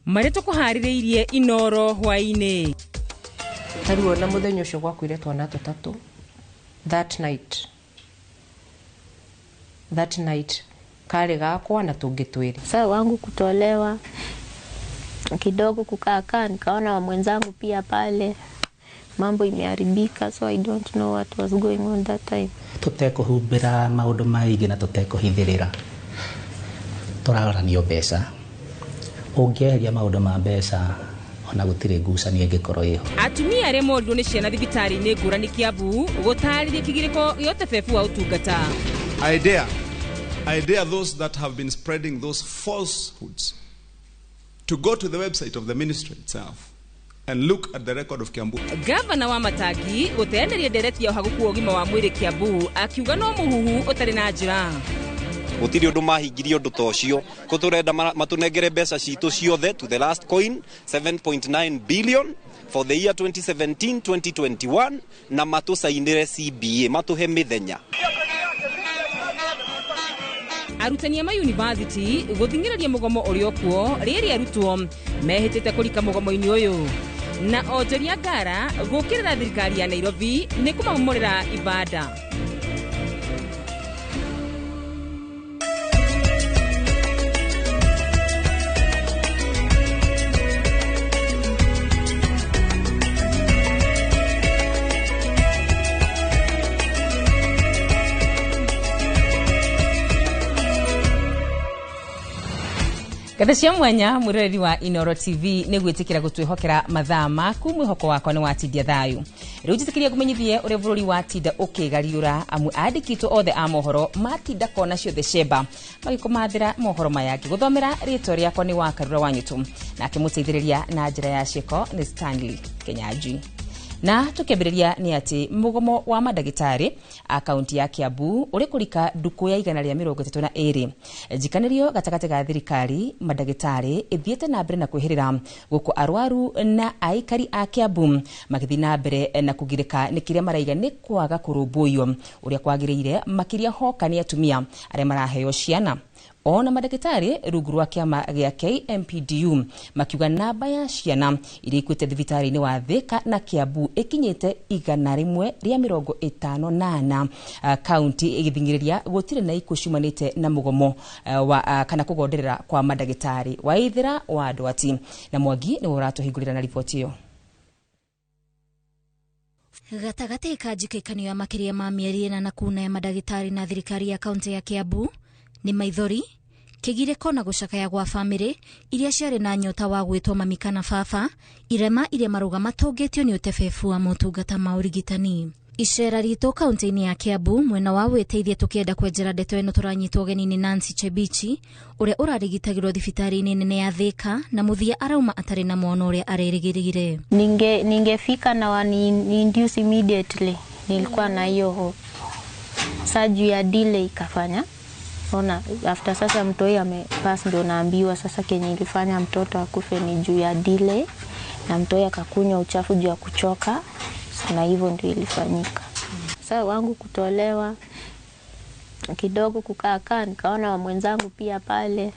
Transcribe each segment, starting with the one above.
Mareto kuhaririirie Inoro hwaini. Taruo na muthenya ucio gwakuire twana tutatu. That night kale gakwa na tungi twiri. Sasa wangu kutolewa kidogo kukaa nikaona wa mwenzangu pia pale mambo imeharibika, so I don't know what was going on that time. Tutekuhumbira maundu maigi na tutekuhithirira turaranio mbeca ungeheria maundu ma mbeca ona gutire ngucanio ingikoro iho. Atumia aria morirwo ni ciana thibitari-ini ngurani Kiambu gutariria kigiriko yote fefu wa utungata. I dare those that have been spreading those falsehoods to go to the website of the ministry itself and look at the record of Kiambu. Gavana wa Matagi guteneria ndereti ya uhaguku wa ugima wa mwiri Kiambu akiuga no muhuhu utari na njira. Gutiri undu mahingirie undu tocio kuturenda matunengere mbeca citu ciothe to the last coin 7.9 billion for the year 2017-2021 na matusainire CBA matuhe mithenya. Arutani ma university guthingiraria mugomo urio kuo riri arutwo mehitite kulika mugomo-ini uyu na onjoria ngara gukirira thirikari ya Nairobi ni kumamomorera ibada. Cia mwanya mwiroreri wa Inoro TV ni gwitikira gutwihokera mathaa maku mwihoko wakwa ni watindia thayu. Riu njitikiria kumenyithie uri bururi wa tinda ukigariura amu andikitwo othe a mohoro matinda kona ciothe cemba magikumathira mohoro mayaki guthomera ritwa riakwa ni Wakarura Wanyutu na akimuteithiriria na njira ya cieko ni Stanley Kenyaji. Na tukembiriria ni ati mugomo wa madagitari akaunti ya Kiambu uri kurika nduku ya 132 njikanirio gatagati ga thirikari madagitari ithiete na mbere na kwihirira guku arwaru na aikari a Kiambu magithi na mbere na kugirika ni kiria maraiga ni kwaga kurumbuyo uria kwagiriire makiria hoka ni atumia aria maraheo ciana. Ona madagitari rungu rwa kiama gia KMPDU makiuga namba ya ciana iria ikuite thibitari-ini wa Thika na Kiambu ikinyite 158 kaunti igithingiriria gutire na ikuo ciumanite na mugomo wa kana kugonderera kwa madagitari Waithira wa Ndwati na Mwangi ni uratuhingurira na ripoti iyo. Gatagati ka njikaniyo ya makiria ma mieri na kuna ya madagitari na thirikari ya kaunti ya Kiambu ni maithori kigireko na gucakaya gwa family iria ciari na nyota wa gwitwo mamika na baba irema iria maruga matongetio ni utefefu wa motungata ma urigitani. Icera rito kaunti-ini ya Kiambu mwena wa weteithia tukienda kwenjera ndeto eno turanyitwo geni-ini Nancy Chebichi uria urarigitagirwo thibitari-ini nene ya Thika na muthia arauma atari na mwana uria arerigirire. Ningefika na wani induce immediately. Nilikuwa na hiyo surgery ya delay ikafanya. Ona after sasa mtoi amepass ndio naambiwa sasa kenye ilifanya mtoto akufe ni juu ya delay na mtoi akakunywa uchafu juu ya kuchoka na hivyo ndio ilifanyika. Sasa wangu kutolewa kidogo kukaa nikaona wa mwenzangu pia pale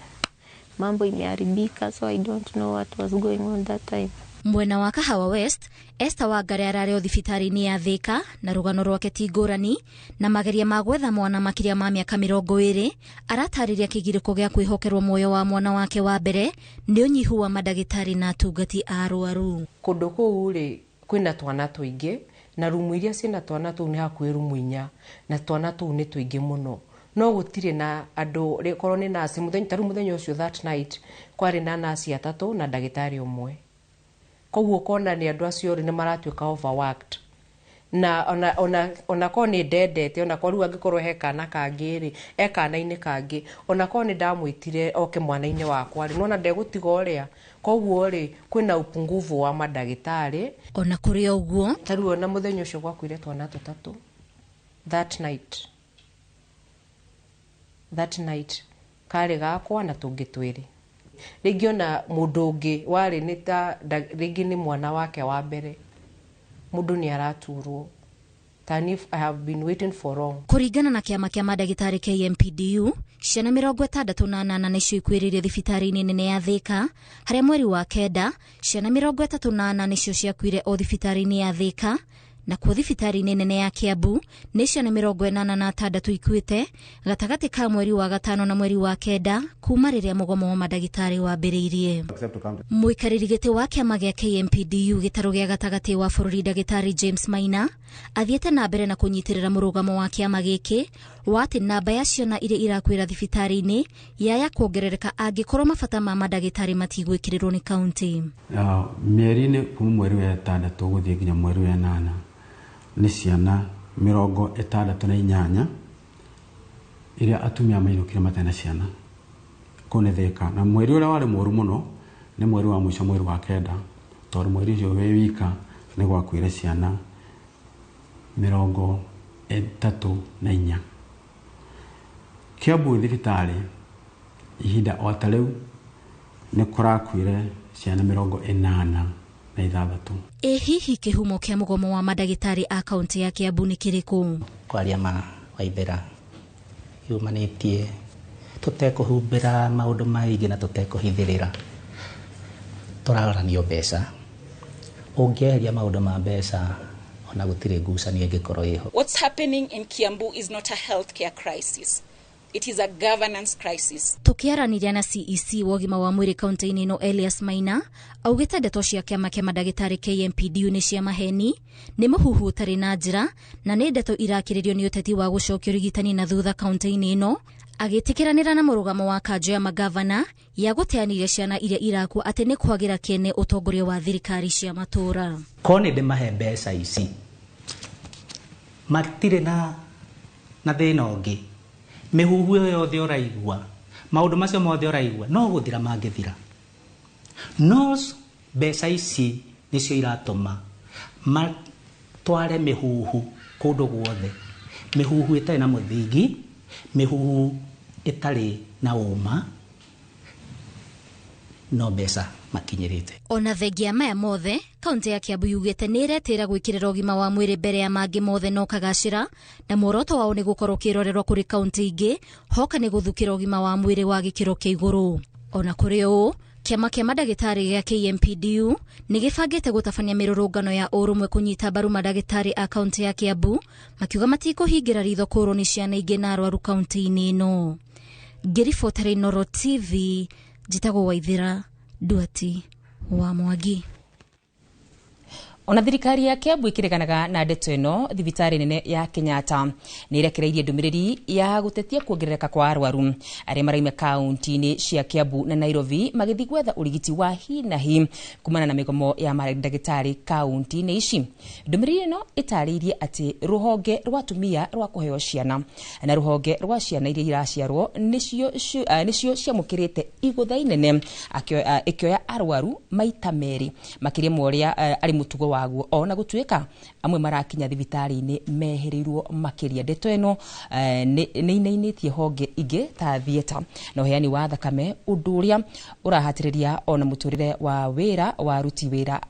mambo imeharibika, so I don't know what was going on that time. Mwena wa Kahawa West, Esther Wangari arareo thibitari-ini ya Thika na rugano rwake tingurani na mageria ma gwetha mwana makiria ma miaka 20 aratariria kigiriko gia kwihokerwo moyo wa mwana wake wa mbere ni unyihu wa madagitari na atungati a arwaru. Kundu kuu ri kwina twana tuingi na rumu iria cina twana tu ni hakuhi rumu 4 na twana tu ni tuingi muno. No gutire na andu rikorwo ni nasi muthenya ucio that night kwari na nasi 3 na dagitari umwe. Koguo kona ni andu acio ri ni maratuika overworked na ona ko ni ndendete ona ko ru angikorwo hekana kangiri ekana-ini kangi ona ko ni ndamwitire oke mwana-ini wakwa ri nona ndegutiga uria koguo ri kwina upungufu wa madagitari. Ona kuri oguo taruo na muthenya ucio gwakuire twana tutatu. That night kale gakwa na tungi twiri. Ringi ona mundu ungi wari ni ta ringi ni mwana wake wa mbere mundu ni araturwo than if I have been waiting for long. Kuringana na kiama kia madagitari KMPDU, ciana 68 nicio ikwiririe thibitari-ini nene ya Thika, haria mweri wa kenda ciana 38 nicio ciakuire o thibitari-ini ya Thika, na kwa thibitari-ini nene ya Kiambu ni ciana 86 ikuite gatagati ka mweri wa gatano na mweri wa kenda kuma riria mugomo wa madagitari wambiriirie. Muikariri giti wa kiama gia KMPDU gitaro gia gatagati wa bururi Dagitari James Maina athiete na mbere na kunyitirira murugamo wa kiama giki wati namba ya ciana iria irakwira thibitari-ini yaya kuongerereka angikorwo mabata ma madagitari matigwikirirwo ni kaunti. Mieri-ini kuma mweri wa 6 guthie nginya mweri wa 8 ni ciana 68 iria atumia mainukire matena ciana kune Thika, na mweri uria wari moru muno ni mweri wa mwisho, mweri wa kenda, tondu mweri ucio we wika ni gwakwire ciana 34. Kiambu thibitari ihinda o ta riu ni kurakwire ciana 86. Hihi kihumo kia mugomo wa madagitari a kaunti ya Kiambu ni kiriku? Kwaria ma Waithera yumanĩtie tutekuhumbira maundu maingĩ na tutekuhithĩrĩra, tũraranio mbeca. Ũngĩeheria maundu ma mbeca ona gũtirĩ ngucanio ĩngĩkorwo ĩho. What's happening in Kiambu is not a healthcare crisis. It is a governance crisis. Tukiaraniria na CEC wogima wa mwiri kaunti-ini no Elias Maina augite ndeto cia kiama kia madagitari KMPDU ni cia maheni, ni muhuhu utari na njira na ni ndeto irakiririo ni uteti wa gucokio rigitani na thutha kaunti-ini ino, agitikiranira na murugamo wa kanjo ya magavana ya guteaniria ciana iria iraku ati ni kwagira kiene utongoria wa thirikari cia matura. Kone de mahe mbeca ici matire na thina ungi, mihuhu yothe uraigua, maundu macio mothe uraigua no guthira mangithira. No mbeca ici nicio iratuma matware mihuhu kundu guothe, mihuhu itari na muthingi, mihuhu itari na uma, no mbeca makinyirite. Ona thengia maya mothe kaunti ya Kiambu yugite ni iretira gwikirira ugima wa mwiri mbere ya mangi mothe no kagacira, na muoroto wao ni gukorwo kirorerwa kuri kaunti ingi hoka ni guthukira ugima wa mwiri wa gikiro kia iguru. Ona kuri o kiama kia madagitari gia KMPDU ni gibangite gutabania mirurungano ya urumwe kunyita mbaru madagitari a kaunti ya Kiambu, makiuga matikuhingira ritho kurwo ni ciana ingi na arwaru kaunti-ini ino. Ngiribotera Inooro TV, njitagwo Waithera Duati wa Mwangi. Ona thirikari ya Kiambu ikireganaga na ndeto ino, thibitari nene ya Kenyatta ni irekereirie ndumiriri ya gutetia kuongerereka kwa arwaru aria maraima kaunti-ini cia Kiambu na Nairobi magithi gwetha urigiti wa hi na hi kumana na migomo ya madagitari kaunti-ini ici. Ndumiriri ino itariirie ati ruhonge rwa atumia rwa kuheo ciana na ruhonge rwa ciana iria iraciarwo nicio ciamukirite igutha inene ikioya arwaru maita meri makiria moria ari mutugo waguo, ona gutuika amwe marakinya thibitari-ini mehereirwo makiria. Ndeto ino ni inainitie honge ingi ta thieta na uheani wa thakame, undu uria urahatiriria ona muturire wa wira wa ruti wira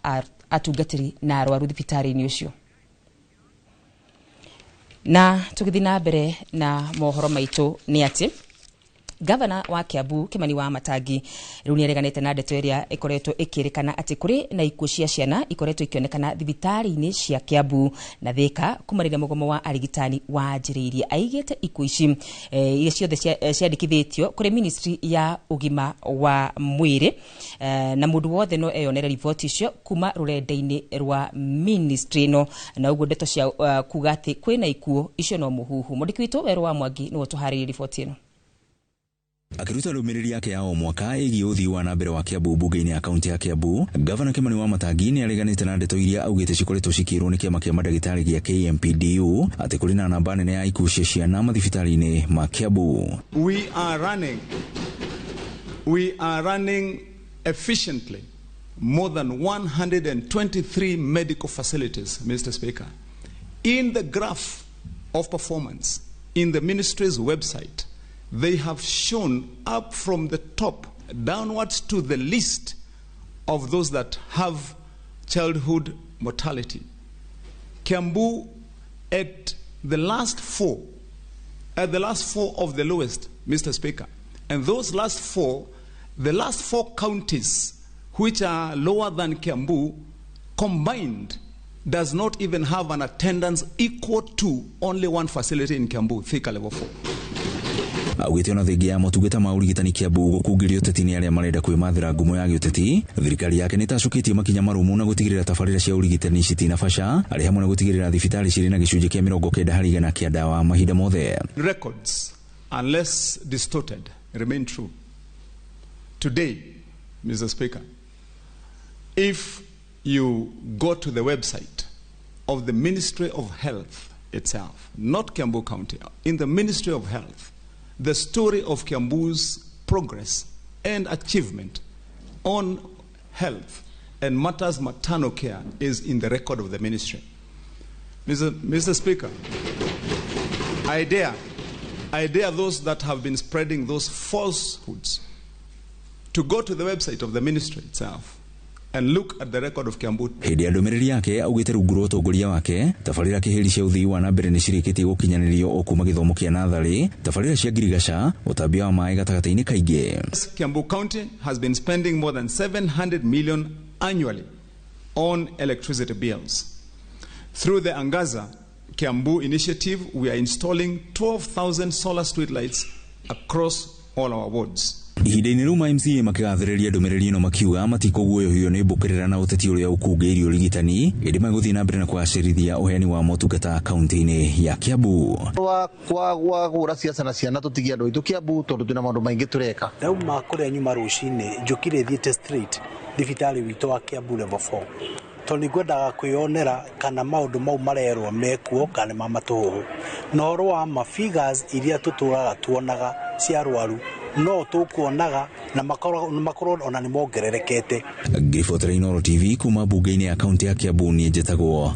atungatiri na arwaru thibitari-ini ucio. Na tukithina mbere na mohoro maitu ni ati Gavana wa Kiambu Kimani wa Matangi riu ni areganite na ndeto iria ikoretwo ikirikana ati kuri na ikuo cia ciana ikoretwo ikionekana thibitari-ini cia Kiambu na Thika kumarira mugomo wa arigitani wanjiriirie. Aigite ikuo ici iria ciothe ciandikithitio kuri ministry ya ugima wa mwiri, na mundu wothe no eyonera riboti icio kuma rurenda-ini rwa ministry no, na uguo ndeto cia kuga ati kwina ikuo icio no muhuhu. Mundiki witu Weru wa Mwangi no tuhariri riboti ino. Akiruta rumiriri yake ya o mwaka igi uthii wa nambere wa Kiambu bunge-ini ya kaunti ya Kiambu, Gavana Kimani wa Matangi ni areganite na ndeto iria augite cikoretwo cikirwo ni kiama kia madagitari gia KMPDU ati kuri na namba nene ya ikuo cia ciana mathibitari-ini ma Kiambu. We are running efficiently more than 123 medical facilities, Mr. Speaker. In the graph of performance in the ministry's website, they have shown up from the top downwards to the list of those that have childhood mortality. Kiambu at the last four of the lowest, Mr. Speaker. And those last four, the last four counties which are lower than Kiambu combined does not even have an attendance equal to only one facility in Kiambu, Thika level 4. Augite ona thengia ya motungata ma urigitani Kiambu gũkungĩrio ũteti-inĩ arĩa marenda kwĩmathĩra ngumo ya gĩũteti, thirikari yake nĩtacũkĩtie makinya marũmu na gũtigĩrĩra tabarĩra cia ũrigitani citina baca, arĩ hamwe na gũtigĩrĩra thibitarĩ cirĩ na gĩcunjĩ kĩa 90% kĩa ndawa mahinda mothe. Records, unless distorted, remain true. Today, Mr. Speaker, if you go to the website of the Ministry of Health itself, not Kiambu County, in the Ministry of Health, the story of Kiambu's progress and achievement on health and matters maternal care is in the record of the ministry. Mr. Speaker, I dare those that have been spreading those falsehoods to go to the website of the ministry itself and look at the record of Kiambu. Hĩndĩ ya ndũmĩrĩri yake augĩte rungu rwa ũtongoria wake, tabarĩra kĩhĩri cia ũthii wa na mbere nĩcirĩkĩtie gũkinyanĩrio o kuma gĩthomo kĩa natharĩ, tabarĩra cia ngirigaca, ũtambia wa maĩ gatagatĩ-inĩ kaingĩ. Kiambu County has been spending more than 700 million annually on electricity bills. Through the Angaza Kiambu initiative, we are installing 12,000 solar street lights across all our wards. Ihinda-inĩ rĩu MCA makĩgathĩrĩria ndũmĩrĩri ĩno makiuga matikũguoyohio nĩ mbũkĩrĩra na ũteti ũrĩa ũkungĩirio ũrigitani, ĩndĩ magũthiĩ na mbere na kũgacĩrithia ũheani wa motungata kaunti-inĩ ya Kiambu. Kwagũra ciaca na ciana tũtigie andũ aitũ Kiambu tondũ twĩna maũndũ maingĩ tũreka. Ndauma kũrĩa nyuma rũcinĩ njũkire thiĩte straight thibitarĩ witũ wa Kiambu level 4. Tondũ ngwendaga kwĩonera kana maũndũ mau marerwo mekuo kana mamatũhũhũ. Na ũhoro wa figures iria tũtũraga tuonaga cia arwaru no tukuonaga na makorwo ona nĩ mongererekete. Ngĩbotera Inooro TV kuma mbunge-inĩ ya kaunti ya Kiambu niĩ njĩtagwo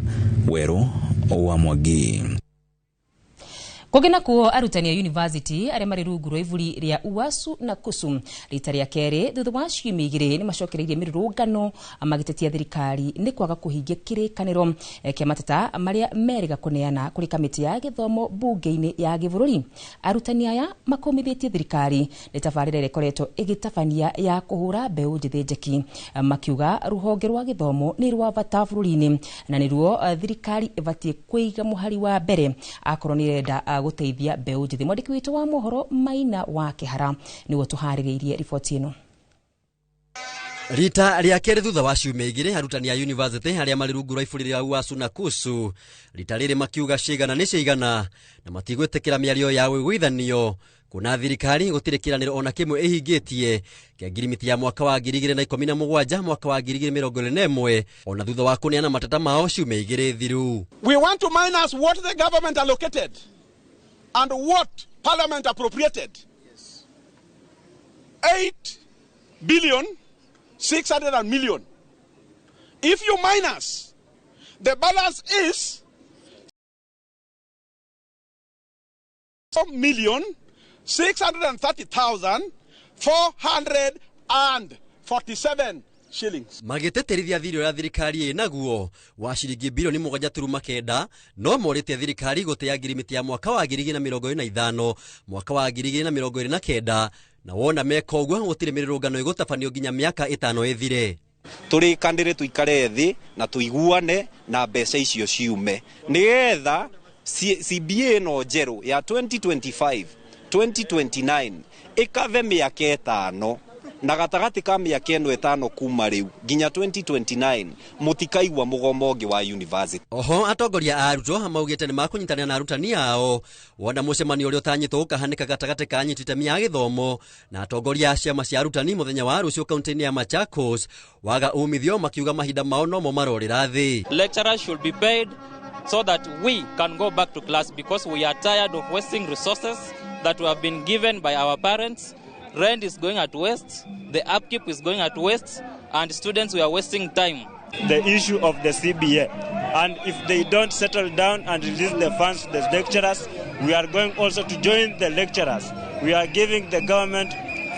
Wero wa Mwangi. Kũgena kuo arutani a university arĩa marĩ rungu rwa ivuri rĩa UASU na KUSU rita rĩa kerĩ thutha wa ciumia igĩrĩ nĩ macokereirie mĩrũrũngano magĩtetia thirikari nĩ kwaga kũhingia kĩrĩkanĩro kĩa mateta marĩa merĩga kũneana kũrĩ kamĩtĩ ya gĩthomo mbunge-inĩ ya gĩbũrũri. Arutani aya makomithĩtie thirikari nĩ tabarĩra ĩrĩa ĩkoretwo ĩgĩtabania ya kũhũra mbeũ njĩthĩ njeki, makiuga rũhonge rwa gĩthomo nĩ rwa bata bũrũri-inĩ na nĩruo thirikari ĩbatiĩ kũiga mũhari wa mbere akorwo nĩ ĩrenda gũteithia mbeũ njĩthĩ. Mwandĩki witũ wa mohoro Maina wa Kĩhara nĩwe tũharĩrĩirie riboti ĩno. Rita rĩa kerĩ thutha wa ciumia igĩrĩ arutani a university arĩa marĩ rungu rwa iburi rĩa UASU na KUSU rita rĩrĩ makiuga cigana nĩ cigana na matigwĩtĩkĩra mĩario ya wĩiguithanio kuna thirikari gũtirĩ kĩranĩro ona kĩmwe ĩhingĩtie kĩa ngirimiti ya mwaka wa 2017 mwaka wa 2021 ona thutha wa kũneana mateta mao ciumia igĩrĩ thiru. We want to minus what the government allocated and what parliament appropriated. 8,600 million. If you minus, the balance is 4,630,447 shillings. Magĩteterithia thirĩ ũrĩa thirikari ĩnaguo wa ciringi bilioni 1.9 no morĩte thirikari gũteya ngirimiti ya mwaka wa 2025 mwaka wa 2029 na wona meka ũguo gũtirĩ mĩrũrũngano ĩgũtabanio nginya mĩaka 5 ĩthire. Tũrĩkanĩre tũikare thĩ na tũiguane na mbeca icio ciume nĩgetha CBA no njerũ ya 2025 2029 ĩkave mĩaka 5 na gatagatĩ ka mĩaka 5 kuma rĩu nginya 2029 mũtikaigua mũgomo ũngĩ wa university. Oho atongoria a arutwo maugĩte nĩ makũnyitanĩra na arutani ao wona mũcemanio ũrĩa ũtanyĩtwo ũkahanĩka gatagatĩ ka anyiti itemi a gĩthomo na atongoria a ciama cia arutani mũthenya wa rũciũ kaunti-inĩ ya Machakos waga umithio makiuga mahinda mao no mo marorĩra thĩ. Lecturers should be paid so that we can go back to class because we are tired of wasting resources that we have been given by our parents. Rent is going at waste, the upkeep is going at waste, and students we are wasting time. The issue of the CBA, and if they don't settle down and release the funds to the lecturers, we are going also to join the lecturers. We are giving the government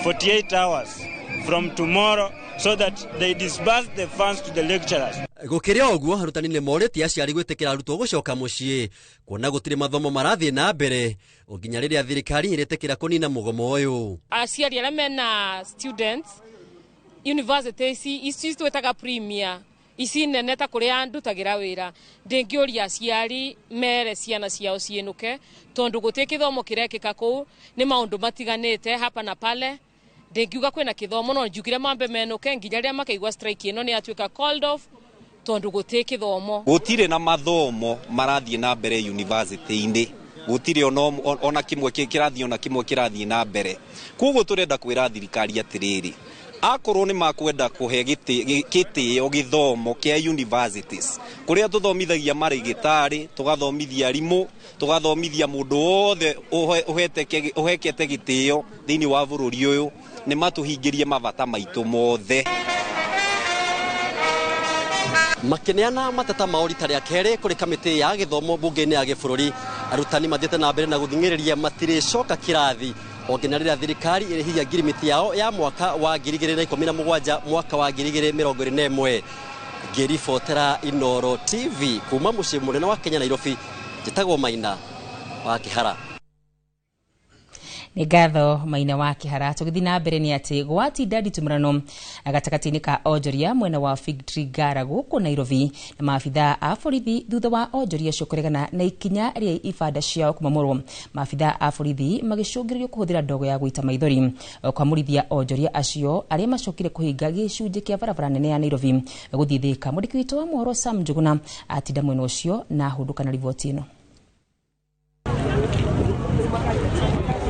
48 hours from tomorrow so that they disburse the funds to the lecturers. Gukiri oguo arutani ni moreti aciari gwitikira arutwo gucoka mucii kuona gutire mathomo marathie na mbere uginya riria thirikari iritikira kunina mugomo uyu. Aciari aria mena students university ici twetaga premier ici nene ta kuria ndutagira wira ndingiuria aciari mere ciana ciao cienuke tondu gutie kithomo kirekika kuu ni maundu matiganite hapa na pale ndingiuga kwina kithomo no njugire mambe menuke nginya riria makaigwa strike ino ni atuika called off tondu gutie kithomo gutire na mathomo marathie na mbere university-ini gutire ona kimwe kirathie ona kimwe kirathie na mbere kuguo turenda kwira thirikari atiriri akorwo ni makwenda kuhe gitio githomo kia universities kuria tuthomithagia marigitari tugathomithia arimu tugathomithia mundu wothe uhekete gitio thiini wa bururi uyu ni matuhingirie mabata maitu mothe. Makineana mateta maorita ria kere kuri kamiti ya githomo bunge-ini ya gibũrũri arutani mathiete na mbere na guthing'ĩrĩria matiricoka kirathi oginya riria thirikari irihia ngirimiti yao ya mwaka wa 2017 mwaka wa 2021. Ngiribotera Inoro TV kuma muciĩ mũnene wa Kenya Nairobi njĩtagwo Maina wa Kĩhara. Nĩ ngatho Maina wa Kĩhara. Tũgĩthiĩ na mbere nĩ atĩ gwatinda nditumũrano gatagatĩ-inĩ ka onjoria mwena wa Fig Tree Ngara gũkũ Nairobi na maabithaa a borithi thutha wa onjoria acio kũregana na ikinya rĩa ibanda ciao kũmomorwo. Maabithaa a borithi magĩcũngĩrĩrio kũhũthĩra ndogo ya gũita maithori kwamũrithia onjoria acio arĩa macokire kũhinga gĩcunjĩ kĩa barabara nene ya Nairobi gũthiĩ Thika. Mwandĩki witũ wa Mohoro Sam Njuguna atinda mwena ũcio na ahũndũka na riboti ĩno.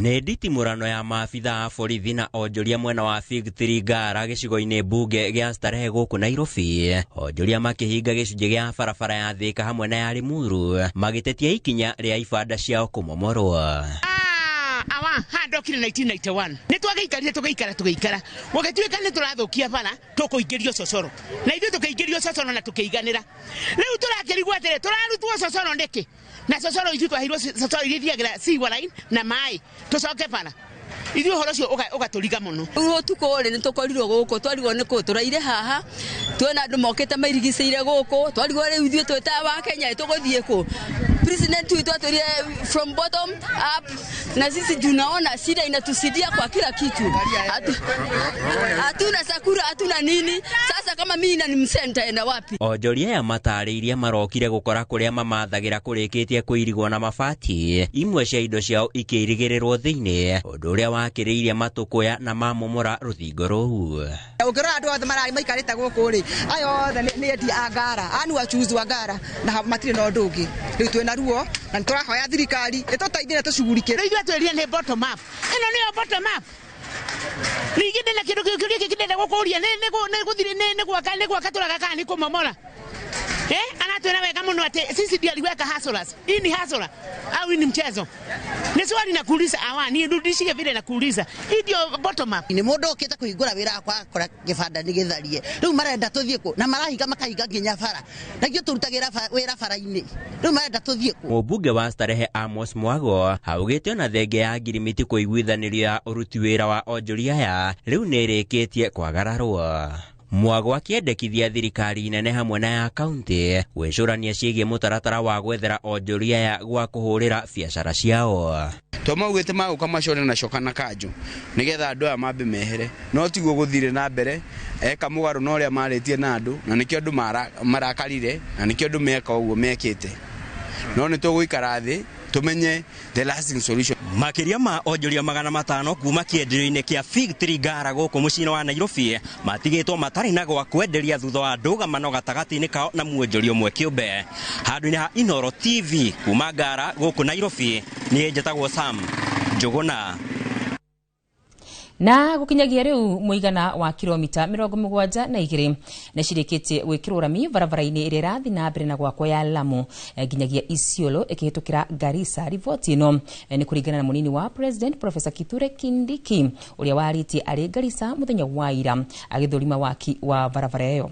Nĩ nditimũrano ya maabithaa a borithi na onjoria mwena wa Fig Tree Ngara gĩcigo-inĩ mbunge gĩa Starehe gũkũ Nairobi. Onjoria makĩhinga gĩcunjĩ gĩa barabara ya Thika hamwe na ya Limuru magĩtetia ikinya rĩa ibanda ciao kũmomorwo. Handokire 1991 nitwagĩikarire tũgĩikara gũgĩtuĩka nĩtũrathukia bara tũkũingĩrio cocoro na ithuĩ tũkĩingĩrio cocoro na tũkĩiganĩra. Rĩu tũrakĩrigwo atĩrĩ tũrarutwo cocoro ndĩkĩ na cocoro ithuĩ twahirwo cocoro iria ithiagĩra Sewer Line na maĩ tũcoke bara ithuĩ ũhoro ũcio ũgatũriga mũno. Ũtukũ ũrĩ nĩtũkorirwo gũkũ twarigwo nĩkũ tũraire haha twĩna andũ mokĩte mairigicĩire gũkũ twarigwo rĩu ithuĩ twĩta wa Kenya tũgũthiĩ kũ. President wetu atulie from bottom up na sisi tunaona shida inatusidia kwa kila kitu. Hatuna sakura, hatuna nini. Sasa kama mimi na nimsenta enda wapi? Onjoria ya matarĩirie marokire gũkora kũrĩa mamathagĩra kũrĩkĩtie kũirigwo na mabati imwe cia indo ciao ikĩirigĩrĩrwo thĩinĩ ũndũ ũrĩa wakĩrĩirie matũkũya na mamomora rũthingo rũu. Ũkĩrora andũ othe mararĩ maikarĩte gũkũ rĩ aya othe nĩ endi a Ngara anu achuzi wa Ngara na matirĩ na ũndũ ũngĩ. Rĩu twĩna ruo na tũrahoya thirikari ĩtũteithie tũcugurike. Rĩu ithuĩ twĩrire nĩ bottom up. Ĩno nĩyo bottom up. Ningĩ ndĩna kĩndũ kĩrĩa kĩndĩrenda gũkũria nĩ gwaka tũraga kana nĩ kũmomora. Anatuona wega muno ati sisi ndio aliweka hustlers. Hii ni hustler au ni mchezo? Ni swali na kuuliza awani nirudishie vile na kuuliza. Hii ndio bottom up. Ni mundu okita kuhingura wira kwa kora gibanda ni githarie. Riu marenda tuthie ku na marahiga makahiga nginya bara. Nagio turutagira wira bara-ini. Riu marenda tuthie ku. Mũmbunge wa Starehe Amos Mwago haugĩte ona thenge ya ngirimiti kũiguithanĩrio ya ũruti wĩra wa onjoria aya rĩu nĩrĩkĩtie kwagararwo. Mwago akĩendekithia thirikari nene hamwe na ya kaunti gwĩcũrania ciĩgiĩ mũtaratara wa gwethera onjoria ya gwa kũhũrĩra biacara ciao. Tũmaugĩte magũka macore na coka na kanjũ nĩgetha andũ aya mambe mehere no tiguo gũthire na mbere eka mũgarũ na ũrĩa marĩtie na andũ na nĩkĩo andũ marakarire na nĩkĩo andũ meka ũguo mekĩte no nĩtũgũikara thĩ tumenye the lasting solution. Makiria ma onjoria 500 kuma kĩenderio-inĩ kĩa Fig Tree Ngara gũkũ mũciĩ wa Nairobi matigĩtwo matarĩ na gwa kwenderia thutha wa ndũgamano gatagatĩ-inĩ kao na muonjoria ũmwe kĩũmbe. Handũ-inĩ ha Inoro TV kuma Ngara gũkũ Nairobi niĩ njĩtagwo Sam Njuguna. Na gukinyagia riu muigana wa kilomita 72 na cirĩkĩtie gwĩkĩrwo rami barabara-inĩ ĩrĩa ĩrathiĩ na mbere na gwakwo ya Lamu nginyagia Isiolo ĩkĩhĩtũkĩra Garissa. Riboti ĩno nĩ kũringana na mũnini wa President Professor Kithure Kindiki ũrĩa warĩtie arĩ Garissa mũthenya wa ira agĩthũrima waki wa barabara ĩyo.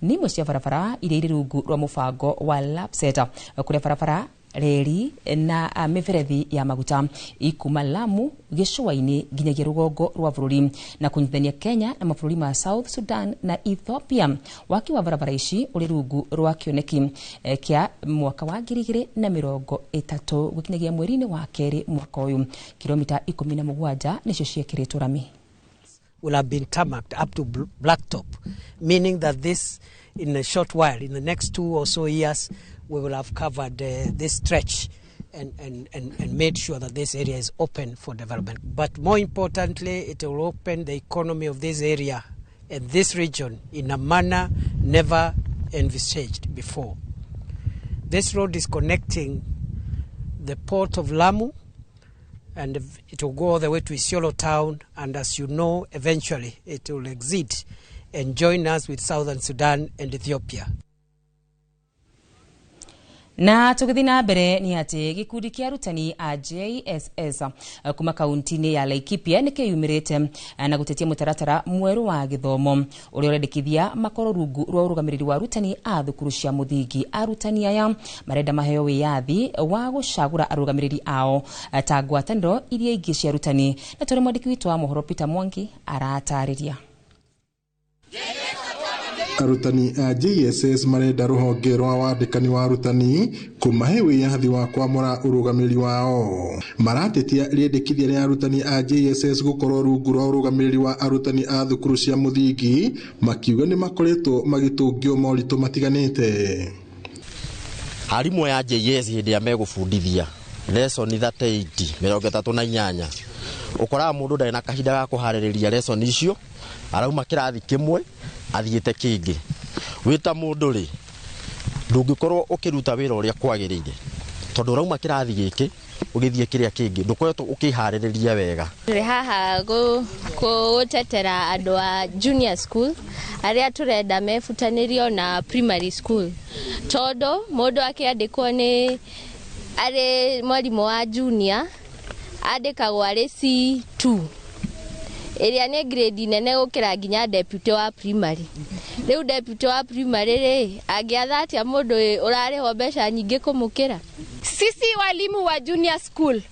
Ni imwe cia barabara iria irĩ rungu rwa mũbango wa LAPSSET kũrĩa barabara reri na miferethi ya maguta ikuma Lamu gicua-ini nginyagia rugongo rwa bururi na kunyithania Kenya na mabũrũri ma South Sudan na Ethiopia. Waki wa barabara ici uri rungu rwa kioneki kia mwaka wa 2030 gukinyagia mweri-ini wa keri mwaka uyu. Kilomita 17 nicio ciekiritwo rami. Will have been tarmacked up to blacktop, meaning that this, in a short while, in the next 2 or so years, we will have covered this stretch and made sure that this area is open for development. But more importantly, it will open the economy of this area and this region in a manner never envisaged before. This road is connecting the port of Lamu, and it will go all the way to Isiolo town, and as you know, eventually it will exit and join us with Southern Sudan and Ethiopia. Na tugithina mbere ni ati gikundi kia arutani a JSS kuma kaunti-ini ya Laikipia nikiyumirite na gutetia mutaratara mweru wa githomo uria urendekithia makoro rungu rwa urugamiriri wa arutani a thukuru cia muthingi. Arutani aya marenda maheo wiyathi wa gucagura arugamiriri ao ta ngwataniro iria ingi cia arutani. Na turi mwandiki witu wa mohoro Peter Mwangi aratariria. Arutani a JSS marenda ruhonge rwa wandikani wa arutani kumahe wiyathi wa kwamura urugamiriri wao. Maratetia riendekithia ria arutani a JSS gukorwo rungu rwa urugamiriri wa arutani a thukuru cia muthingi, makiuga ni makoretwo magitungio moritu matiganite. Arimu ya JSS hindi ya megubundithia lesson 38 ukora mundu ndari na kahinda ga kuhaririria lesson icio, arauma kirathi kimwe athiete kingi. Wita mundu ri ndungikorwo ukiruta wira uria kwagirire, tondu urauma kirathi giki ugithie kiria kingi ndukoretwo ukihaririria wega. Turi haha gutetera andu a junior school aria turenda mefutanirio na primary school, tondu mundu akiandikwo ni ari mwalimu wa junior andikagwo ari C2 iria ni grade nene gukira nginya deputy wa primary. Riu deputy wa primary ri angiatha atia mundu urariho mbeca nyingi kumukira. Sisi walimu wa junior school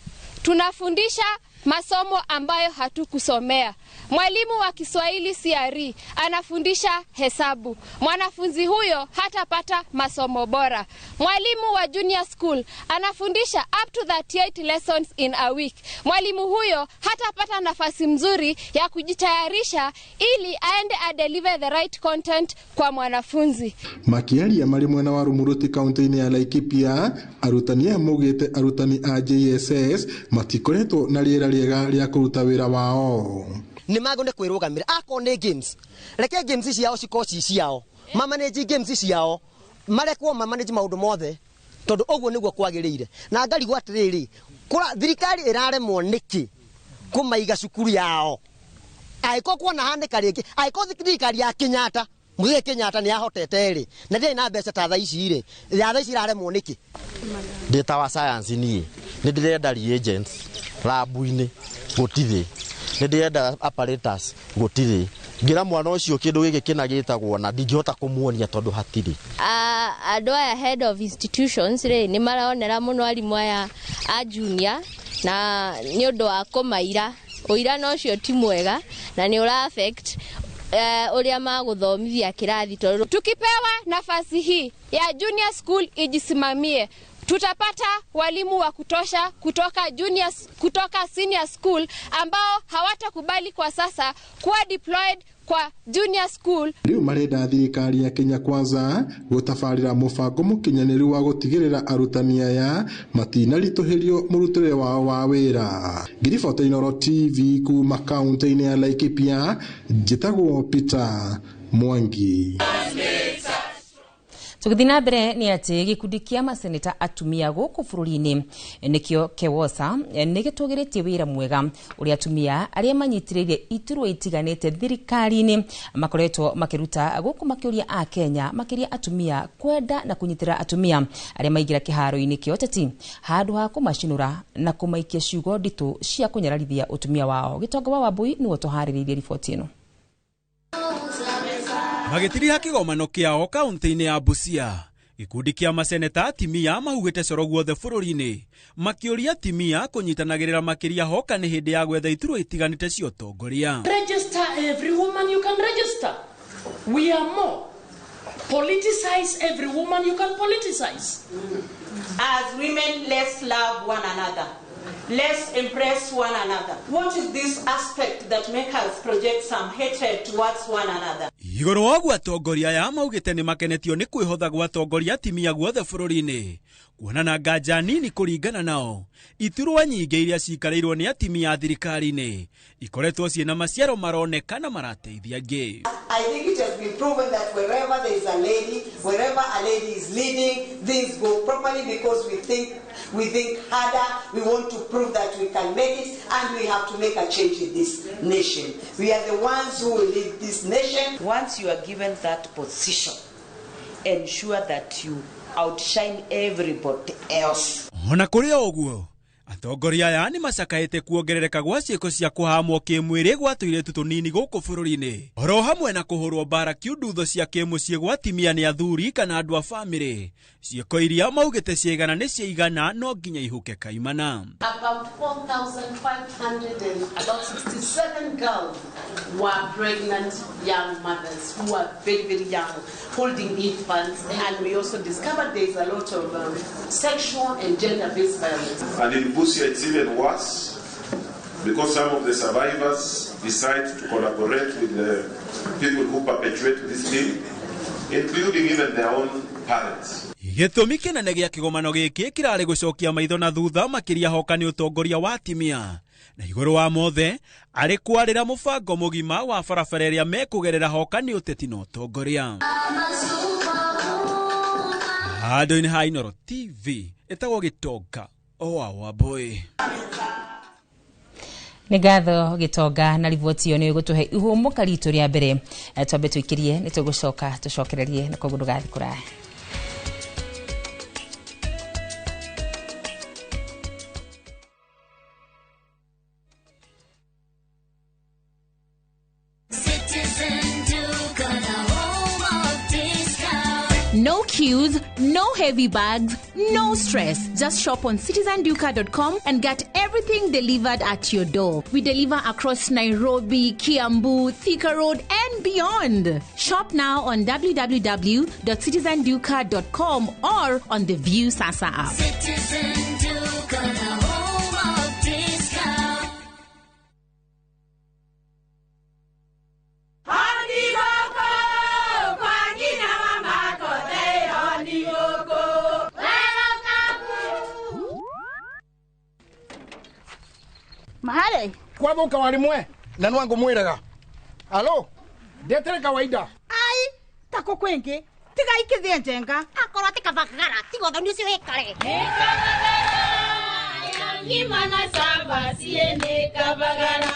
tunafundisha masomo ambayo hatukusomea. Mwalimu wa Kiswahili CRE anafundisha hesabu. Mwanafunzi huyo hatapata masomo bora. Mwalimu wa junior school anafundisha up to 38 lessons in a week. Mwalimu huyo hatapata nafasi mzuri ya kujitayarisha ili aende deliver the right content kwa mwanafunzi. Makiaria mari mwena wa Rumuruti kaunti-ini ya Laikipia, arutani amugite arutani a JSS matikoretwo na riera riega ria kuruta wira wao. Ni magonde kwirugamira akone games, reke games ciao cikoci ciao, mamanage games ciao, marekwo mamanage maundu mothe tondu oguo niguo kwagirire. Na ngari gwatiriri kura thirikari iraremwo niki kumaiga cukuru yao, aiko kuona handika ringi, aiko thirikari ya Kenyatta Muthee Kenyatta ni ahotete ri na ndiri na mbeca ta thaa ici ri ya thaa ici iraremwo niki. Data wa science ni ndirenda reagents labu-ini gutithi, ndirenda apparatus gutiri. Ngira mwana ucio kindu giki kina gitagwo na ndingihota kumuonia tondu hatiri. Andu aya head of institutions ri ni maraonera muno arimu aya a junior na ni undu wa kumaira uira no cio ti mwega na ni ura affect uria maguthomithia kirathi. Tondu tukipewa nafasi hii ya junior school ijisimamie, tutapata walimu wa kutosha kutoka senior school ambao hawatakubali kwa sasa kuwa deployed kwa junior school. Riu marenda thirikari ya Kenya Kwanza gutafarira mubango mukinyaniru wa gutigirira arutani aya matinarituhirio murutire wao wa wira. Ngiribota Inooro TV kuma kaunti-ini ya Laikipia, njitagwo Peter Mwangi. Tugithina mbere ni ati gikundi kia maseneta atumia guku bururi-ini nikio Kewosa nigitugiritie wira mwega uria atumia aria manyitiriire iturwa itiganite thirikari-ini makoretwo makiruta guku makiuria a Kenya makiria atumia kwenda na kunyitira atumia aria maigira kiharo-ini kio teti handu ha kumacinura na kumaikia ciugo nditu cia kunyararithia utumia wao. Gitonga wa Wambui niwe tuhariririe riboti ino. Magitiri hakigomano kiao kaunti-ini ya Busia Gikundi kia maseneta atimia mahugite coro guothe bururi-ini makioria atimia kunyitanagirira makiria hoka ni hindi ya gwetha iturwa itiganite cia utongoria. Register every woman you can register. We are more. Politicize every woman you can politicize. As women, let's love one another. Let's impress one another. What is this aspect that makes us project some hatred towards one another? Igoro wagu atongoria ya maugite ni makenetio ni kwihotha gwa atongoria atimia guothe bururi-ini kuonana nganja nini kuringana nao iturwa nyingi iria cikareirwo ni atimia thirikari-ini ikoretwo ciina maciaro maronekana marateithia angi. I think it has been proven that wherever there is a lady is leading, things go properly because we think harder, we want to prove that we can make it, and we have to make a change in this nation. We are the ones who will lead this nation. Once you are given that position, ensure that you outshine everybody else. Ona kuri oguo atongoria aya ni macakaite kuongerereka gwa ciiko cia kuhamwo kimwiri gwa tuiretu tunini guku bururi-ini oro hamwe na kuhurwo mbara kiundutho cia kimucie gwa atimia ni athuri kana andu a family ciiko iria maugite ciigana ni ciigana no nginya ihuke kaimana. About 4,567 girls were pregnant young mothers who are very, very young, holding infants, and we also discovered there is a lot of sexual and gender-based violence. And in Busia it's even worse because some of the survivors decide to collaborate with the people who perpetrate this thing, including even their own parents. Gitumi kinene gia kigomano giki kirari gucokia maitho na thutha makiria hoka ni utongoria wa atimia na iguru wa mothe ari kwarira mubango mugima wa barabara iria mekugerera hoka ni uteti na utongoria. Handu-ini ha Inooro TV etagwo Gitonga Owawa Boy. Nĩ ngatho Gitonga na riboti iyo nĩ gutuhe ihumuka ritu ria mbere twambe twikirie nĩ tugucoka tucokererie na koguo ndugathi kuraya. No queues, no heavy bags, no stress. Just shop on citizenduka.com and get everything delivered at your door. We deliver across Nairobi, Kiambu, Thika Road and beyond. Shop now on www.citizenduka.com or on the View Sasa app. Citizen Duka, the home of discount. Mahale kwa boka walimwe na nwangu mwiraga alo ndetere kawaida ai tako kwenge tiga ikithie njenga akora tika bakagara tigo thoni cio hekare Ngimana saba siene kabagara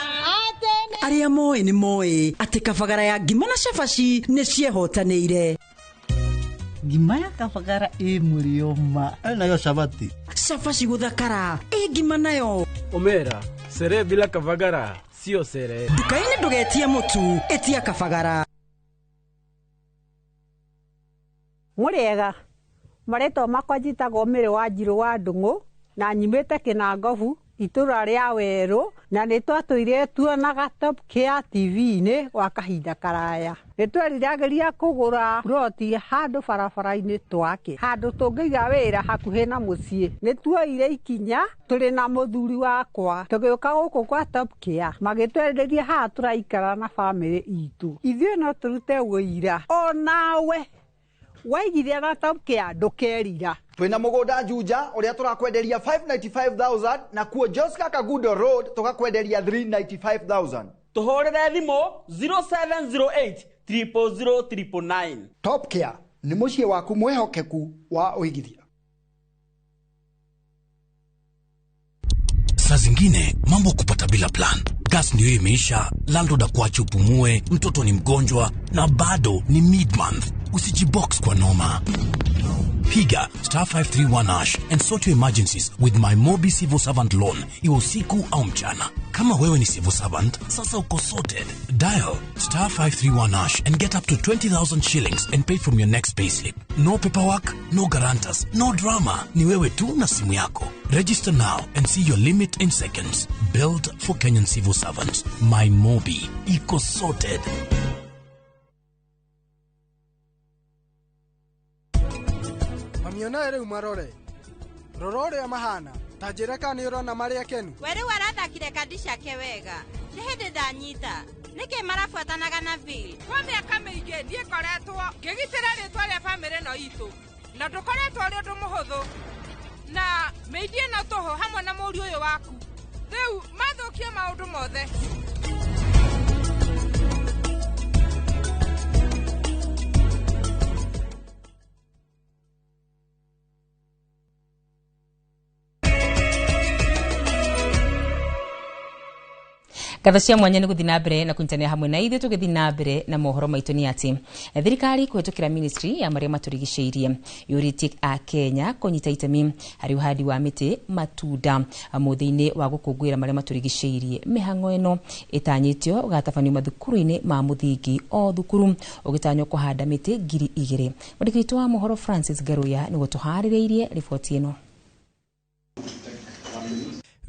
aria moe ni moe ati kabagara ya ngima na cabaci ni ciehotanĩire. Ngima ya kabagara mulioma nayo sabati cabaci guthakara ngima nayo omera sere bila kabagara sio sere. Nduka-inĩ ndugetie mutu etia kabagara. Muriega mareto makwa njitagwo Mĩrĩ wa Njirũ wa Ndung'u na nyimĩte Kĩnangobu itura ria Weru na nĩ twatũire tuonaga Top Care TV-inĩ wa kahinda karaya. Nĩ tweriragĩria kũgũra ploti handũ barabara-inĩ twake handũ tũngĩiga wĩra hakuhĩ na mũciĩ. Nĩ tuoire ikinya tũrĩ na mũthuri wakwa tũgĩũka gũkũ kwa Top Care magĩtwerirĩria haha tũraikara na bamĩrĩ itũ. Ithuĩ no tũrute wĩira o nawe waigithia na Top Care ndũkerira. Twina mũgũnda Juja ũrĩa tũrakwenderia 595,000 na kuo Joska Kagudo Road tũgakwenderia 395,000. Tuhorere thimo 0708 00009. Top Care ni mũciĩ waku mwehokeku wa ũigithia. Saa zingine mambo kupata bila plan. Gas ndio imeisha, landlord akuache upumue, mtoto ni mgonjwa na bado ni mid-month. Usijibox kwa noma. Piga *531# and sort your emergencies with my Mobi Civil Servant Loan, iwe usiku au mchana. Kama wewe ni civil servant, sasa uko sorted. Dial *531# and get up to 20,000 shillings and pay from your next payslip. No paperwork, no guarantors, no drama. Ni wewe tu na simu yako. Register now and see your limit in seconds. Built for Kenyan civil servants. My Mobi. Iko sorted. Mamiona rĩu marore. Rorore ya mahana. Tajira kani urona Maria Kenu. Were warathakire kandi ciake wega. Nĩ hĩndĩ ndanyita. Nĩkĩ marafuatanaga na Bill? Kwa mĩaka mĩingĩ ndiĩ koretwo ngĩgitĩra rĩtwa rĩa bamĩrĩ ĩno itũ. Na ndũkoretwo ũrĩ ũndũ mũhũthũ. Na mĩingĩ ĩno tũhũ hamwe na mũriũ ũyũ waku. Rĩu mathũkie maũndũ mothe. Gatho cia mwanya nĩ gũthiĩ na mbere na kũnyitania hamwe na ithuĩ tũgĩthiĩ na mbere na mohoro maitũ nĩ atĩ thirikari kũhetũkĩra ministry ya marĩa matũrigicĩirie yũrĩtie a Kenya kũnyita itemi harĩ ũhandi wa mĩtĩ matunda mũthĩ-inĩ wa gũkũngũĩra marĩa matũrigicĩirie. Mĩhang'o ĩno ĩtanyĩtio gatabanio mathukuru-inĩ ma mũthingi o thukuru ũgĩtanywo kũhanda mĩtĩ 2,000. Mwandĩki wa mohoro Francis Garuya nĩguo tũharĩrĩirie riboti ĩno.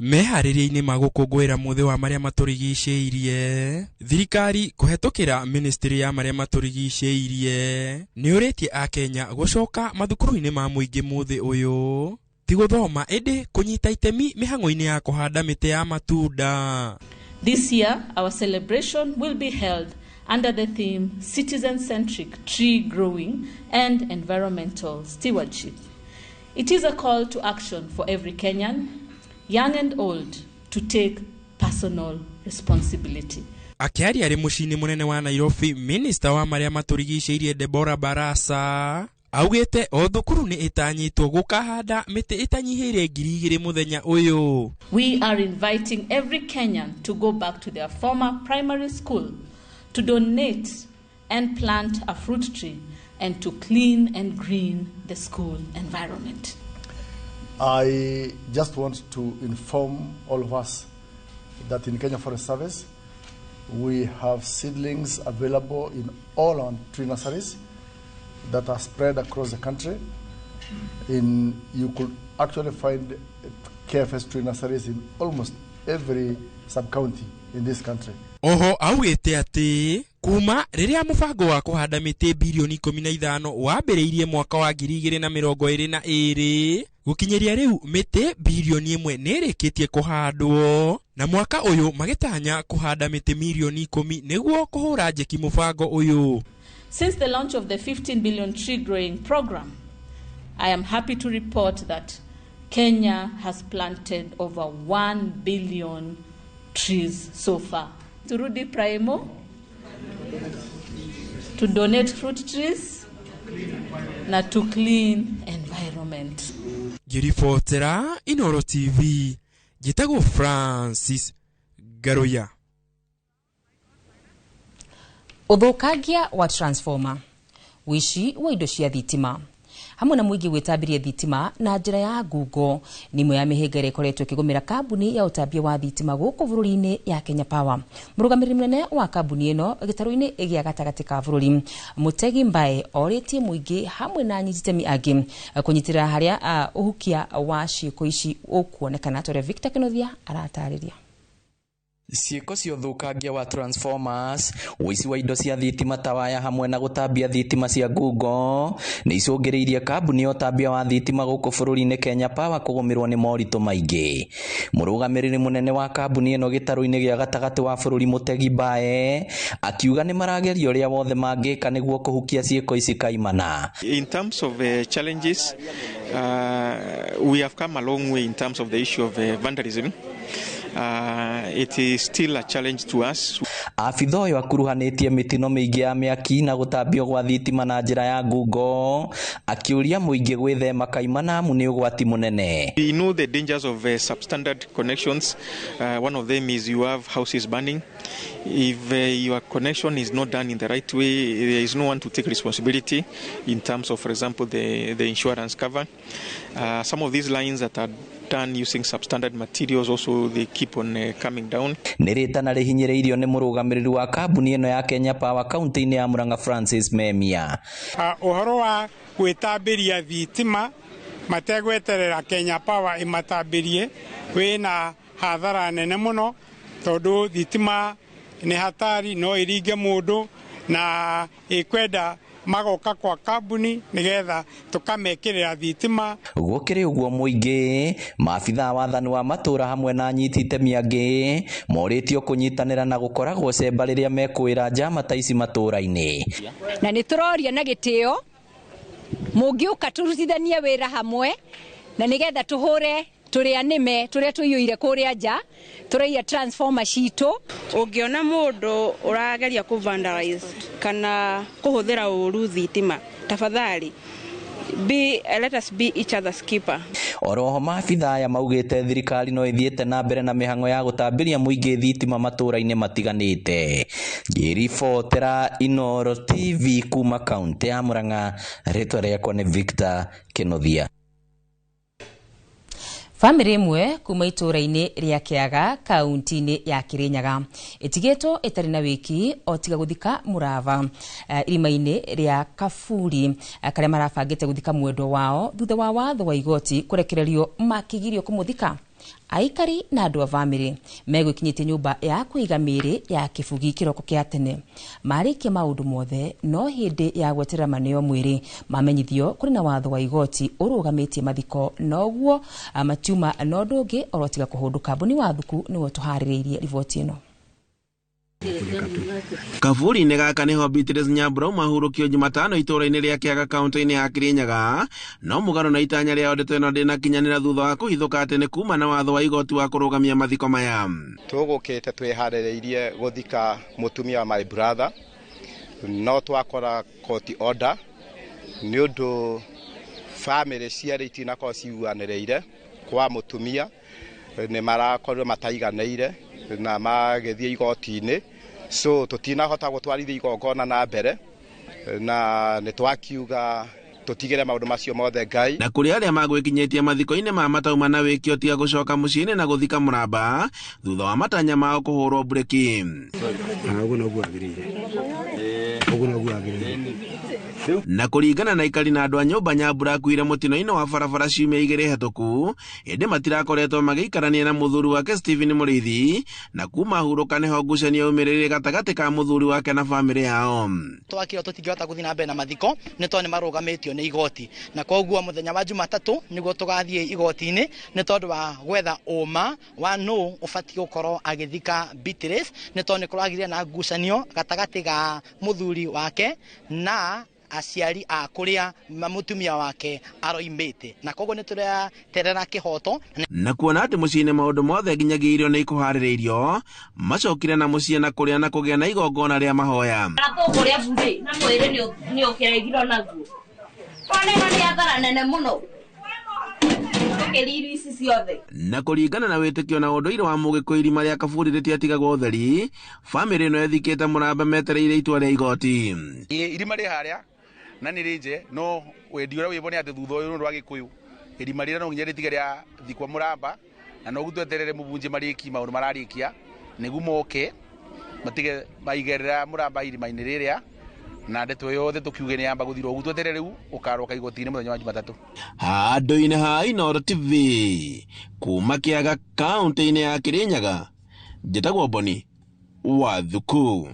Meharĩria-inĩ ma gũkũngũĩra mũthĩ wa marĩa matũrigicĩirie, thirikari kũhetũkĩra ministry ya marĩa matũrigicĩirie nĩũrĩtie a Kenya gũcoka mathukuru-inĩ ma mũingĩ mũthĩ ũyũ ti gũthoma ĩndĩ kũnyita itemi mĩhang'o-inĩ ya kũhanda mĩtĩ ya matunda. This year our celebration will be held under the theme Citizen-Centric Tree Growing and Environmental Stewardship. It is a call to action for every Kenyan, young and old, to take personal responsibility. Akiaria arĩ mũciĩ-inĩ mũnene wa Nairobi, minister wa marĩa matũrigicĩirie Deborah Barasa augĩte o thukuru nĩ ĩtanyĩtwo gũkahanda mĩtĩ ĩtanyihĩire 2,000 mũthenya ũyũ. We are inviting every Kenyan to go back to their former primary school to donate and plant a fruit tree and to clean and green the school environment. I just want to inform all of us that in Kenya Forest Service, we have seedlings available in all our tree nurseries that are spread across the country. You could actually find KFS tree nurseries in almost every sub-county in this country. Oho augĩte atĩ kuma rĩrĩa mũbango wa kũhanda mĩtĩ bilioni 15 wambĩrĩirie mwaka wa 2022 gũkinyĩria rĩu mĩtĩ bilioni 1 nĩrĩkĩtie kũhandwo na mwaka ũyũ magĩtanya kũhanda mĩtĩ milioni 10 nĩguo kũhũra njeki mũbango ũyũ. Since the launch of the 15 billion tree growing program, I am happy to report that Kenya has planted over 1 billion trees so far. Turudi Primo, to donate fruit trees, na to clean environment. Girifotera Inoro TV, Gitago Francis Garuya. Ũthũkangia wa transformer, wici wa indo cia thitima hamwe na mũingĩ gwĩtambirie thitima na njĩra ya ngungo nĩ imwe ya mĩhĩnga ĩrĩa ĩkoretwo ĩkĩgũmĩra kambuni ya ũtambia wa thitima gũkũ bũrũri-inĩ ya Kenya Power. Mũrũgamĩrĩri mũnene wa kambuni ĩno gĩtarũ-inĩ gĩa gatagatĩ ka bũrũri Mutegi Mbae orĩtie mũingĩ hamwe na anyiti itemi angĩ kũnyitĩrĩra harĩa ũhukia wa ciĩko ici ũkuonekana. Tore Victor Kenothia aratarĩria. Ciĩko cia ũthũkangia wa transformers, ũici wa indo cia thitima ta waya hamwe na gũtambia thitima cia ngungo nĩ icũngĩrĩirie kambuni ya ũtambia wa thitima gũkũ bũrũri-inĩ Kenya Power kũgũmĩrwo nĩ moritũ maingĩ. Mũrũgamĩrĩri mũnene wa kambuni ĩno gĩtarũ-inĩ gĩa gatagatĩ wa bũrũri Mutegi Mbae akiuga nĩ marageria ũrĩa wothe mangĩka nĩguo kũhukia ciĩko ici kaimana. In terms of challenges, we have come a long way in terms of the issue of vandalism. it is still a challenge to us. Afitha uyu akuruhanitie mitino mingi ya miaki na gutambio gwa thitima na njira ya ngungo akiuria muingi gwithema kaimana mu ni ugwati munene. We know the dangers of substandard connections. One of them is you have houses burning. If your connection is not done in the right way, there is no one to take responsibility in terms of, for example, the insurance cover. Some of these lines that are done using substandard materials also they keep on coming down. Niritana rihinyiriirio ni murugamiriri wa kambuni eno ya Kenya Power County ya Murang'a Francis Memia. Uhoro wa gwitambiria thitima mategweterera Kenya Power imatambirie wina hathara nene muno tondu thitima ni hatari no iringe mundu na ikwenda magoka kwa kambuni nigetha tukamekirira thitima. Gukiri uguo muingi maabitha wathani wa matura hamwe na anyiti itemi angi moritio kunyitanira na gukoragwo cemba riria mekwira njama ta ici matura-ini. Na nituroria na gitio mungiuka turutithanie wira hamwe na nigetha tuhure turia nime turia tuyuire kuria nja turia transformer citu. Ungiona mundu urageria ku vandalize kana kuhuthira uru thitima tafadhali let us be each other's keeper. Oroho maabitha ya maugite thirikari no ithiete na mbere na mihango ya gutambiria muingi thitima matura-ini matiganite. Ngiribotera Inoro TV kuma kaunti ya Murang'a, ritwa riakwa ni Victor Kinothia. Family imwe kuma itura-ini ria Kiaga kaunti-ini ya Kirinyaga itigetwo itari na wiki otiga guthika murava irima-ini ria Kafuri karia marabangite guthika mwendo wao thutha wa watho wa igoti kurekererio makigirio kumuthika. Aikari na andu a family megwikinyite nyumba ya kuiga miri ya kibugi kiroko kia tene marikia maundu mothe no hindi ya gweterera maneo mwiri mamenyithio kuri na watho wa igoti urugamitie mathiko noguo matiuma no ndungi orotiga kuhundu kambuni wa thuku niwe tuhaririirie riboti ino. Kafuri-ini gaka niho Beatrice Nyambura mahurukio Jumatano itura-ini ria Kiaga kaunti-ini ya Kirinyaga no mugaro na itanya ria ndeto ino ndina kinyanira thutha wa kuhithuka atene kuma na watho wa igoti wa kurugamia mathiko maya. Tugukite twiharireirie guthika mutumia wa my brother no twakora court order ni undu family ciari itinako ciuganireire kwa mutumia ni marakorwo mataiganeire na magethie igoti-ini so tutinahota gutwarithia igongona na mbere na nitwakiuga tutigire maundu macio mothe Ngai. Na kuri aria magwikinyitie mathiko-ini ma matauma na wikio tiga gucoka muciini na guthika muramba thutha wa matanya mao kuhurwo breki. Na kuringana na ikari na andu a nyumba Nyambura akuire mutino-ini wa barabara ciumia igiri hatuku indi matirakoretwo magiikarania na muthuri wake Stephen Muriithi na kuma huruka niho ngucanio umiriri gatagati ka muthuri wake na family yao. Twakira tutingihota guthii na mbere na mathiko ni tondu marugamitio ni igoti na koguo muthenya wa Jumatatu niguo tugathie igoti-ini ni tondu wa gwetha uma wa no ufati gukorwo agithika Beatrice ni tondu ni kuragire na ngucanio gatagati ga muthuri wake na aciari a kuria mutumia wake aroimite na koguo nituria terera kihoto na kuona ati muciine maundu mothe nginyagiirio ni ikuharireirio macokire na mucie na kuria na kugia na igongona ria mahoya kuria bure na mwiri ni ukiregirwo naguo ona ni athara nene muno na kuringana na witikio na unduire wa mugikuyu irima ria Kafuri ritiatigagwo utheri family ino ethikite muramba metereire itua ria igoti. Irima ri haria na ni rije no wendi uria wibone ati thutha uyu ndu agikuyu irima rira no nginya ritige ria thikwa muramba na no gutweterere mubunje mariki maundu mararikia nigu moke matige maigerera muramba irima-ini riria na ndeto yothe tukiuge ni yamba guthirwo gutwetere riu ukaroka igoti-ini muthenya wa Jumatatu. Handu-ini ha Inoro TV kuma Kiaga kaunti-ini ya Kirinyaga njitagwo Boni wa Thuku.